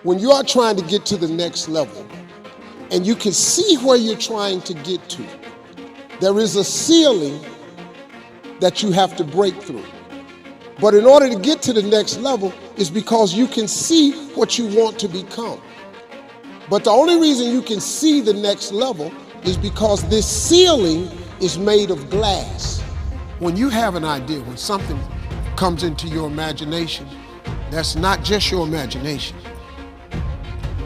When you are trying to get to the next level and you can see where you're trying to get to, there is a ceiling that you have to break through. But in order to get to the next level is because you can see what you want to become. But the only reason you can see the next level is because this ceiling is made of glass. When you have an idea, when something comes into your imagination, that's not just your imagination.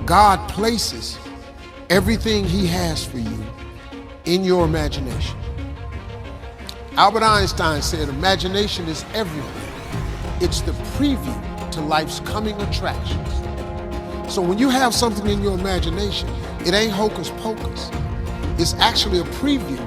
God places everything he has for you in your imagination. Albert Einstein said, imagination is everything. It's the preview to life's coming attractions. So when you have something in your imagination, it ain't hocus pocus. It's actually a preview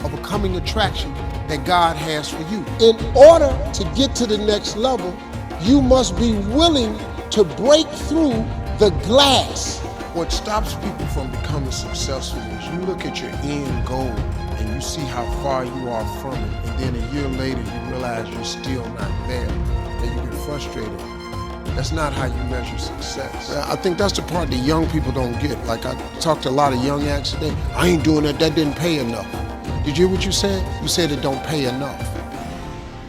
of a coming attraction that God has for you. In order to get to the next level, you must be willing to break through the glass. What stops people from becoming successful is you look at your end goal and you see how far you are from it, and then a year later you realize you're still not there, and you get frustrated. That's not how you measure success. I think that's the part that young people don't get. Like, I talked to a lot of young acts today. I ain't doing that didn't pay enough. Did you hear what you said? You said it don't pay enough.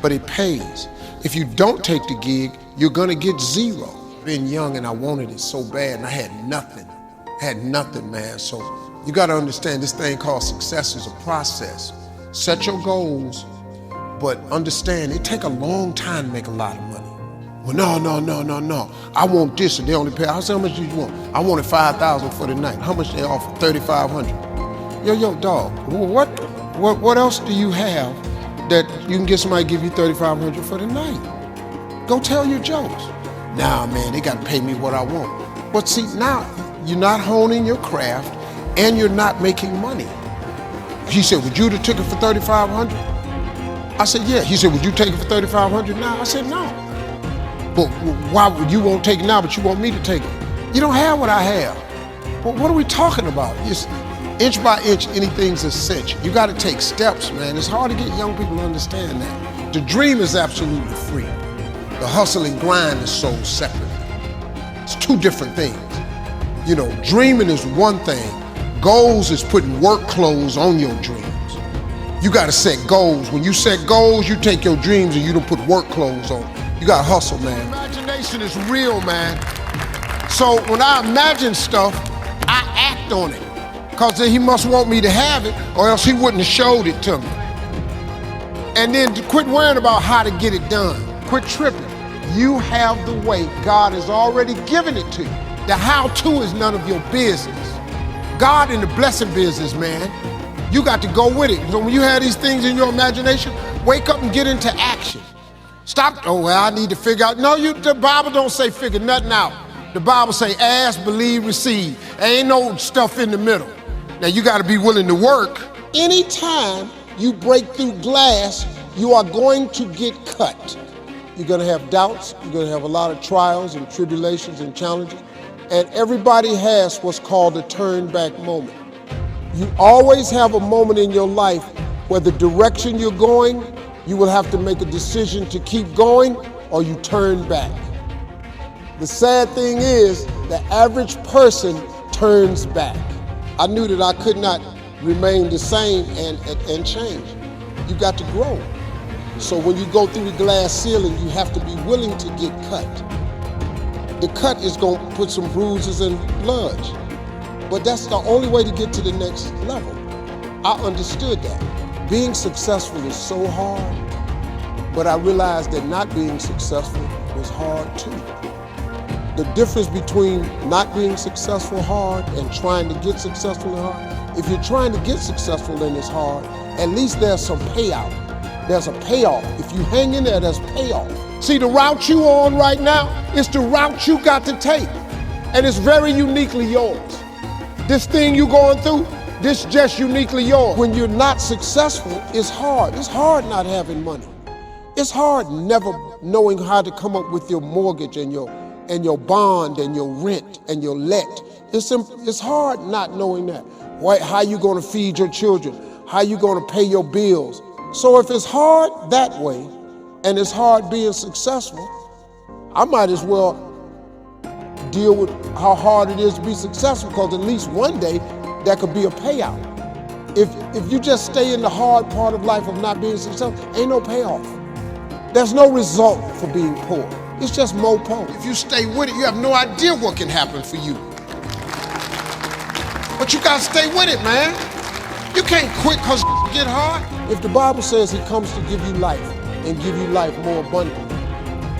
But it pays. If you don't take the gig, you're gonna get zero. Been young and I wanted it so bad and I had nothing. Man. So you gotta understand this thing called success is a process. Set your goals, but understand it take a long time to make a lot of money. Well, no. I want this and they only pay. I said, how much do you want? I wanted $5,000 for the night. How much they offer? $3,500. Yo, dog, what else do you have that you can get somebody to give you $3,500 for the night? Go tell your jokes. Nah, man, they gotta pay me what I want. But see, now you're not honing your craft and you're not making money. He said, would you have took it for $3,500? I said, yeah. He said, would you take it for $3,500 now? I said, no. But why would you won't take it now, but you want me to take it? You don't have what I have. Well, what are we talking about? It's inch by inch, anything's a cinch. You gotta take steps, man. It's hard to get young people to understand that. The dream is absolutely free. The hustle and grind is sold separately. It's two different things. You know, dreaming is one thing. Goals is putting work clothes on your dreams. You gotta set goals. When you set goals, you take your dreams and you don't put work clothes on. You gotta hustle, man. Imagination is real, man. So when I imagine stuff, I act on it. Cause he must want me to have it or else he wouldn't have showed it to me. And then to quit worrying about how to get it done. Quit tripping. You have the way. God has already given it to you. The how-to is none of your business. God in the blessing business, man. You got to go with it. So when you have these things in your imagination, wake up and get into action. Stop, oh, well, I need to figure out. No, the Bible don't say figure nothing out. The Bible say ask, believe, receive. There ain't no stuff in the middle. Now you gotta be willing to work. Anytime you break through glass, you are going to get cut. You're gonna have doubts, you're gonna have a lot of trials and tribulations and challenges. And everybody has what's called a turn back moment. You always have a moment in your life where the direction you're going, you will have to make a decision to keep going or you turn back. The sad thing is, the average person turns back. I knew that I could not remain the same and change. You got to grow. So when you go through the glass ceiling, you have to be willing to get cut. The cut is going to put some bruises and blood, but that's the only way to get to the next level. I understood that. Being successful is so hard, but I realized that not being successful was hard too. The difference between not being successful hard and trying to get successful hard, if you're trying to get successful and it's hard, at least there's some payout. There's a payoff. If you hang in there, there's payoff. See, the route you on right now is the route you got to take. And it's very uniquely yours. This thing you're going through, this just uniquely yours. When you're not successful, it's hard. It's hard not having money. It's hard never knowing how to come up with your mortgage and your bond and your rent and your let. It's hard not knowing that. How you gonna feed your children? How you gonna pay your bills? So if it's hard that way, and it's hard being successful, I might as well deal with how hard it is to be successful, because at least one day there could be a payout. If you just stay in the hard part of life of not being successful, ain't no payoff. There's no result for being poor. It's just mopo. If you stay with it, you have no idea what can happen for you. But you gotta stay with it, man. You can't quit because get hard. If the Bible says he comes to give you life and give you life more abundantly,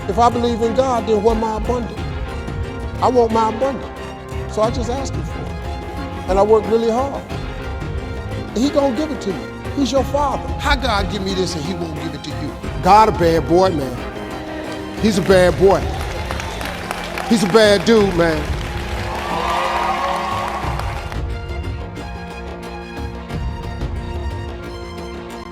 if I believe in God, then what my abundant? I want my abundant. So I just ask him for it. And I work really hard. And he gonna give it to you. He's your father. How God give me this and he won't give it to you? God a bad boy, man. He's a bad boy. He's a bad dude, man.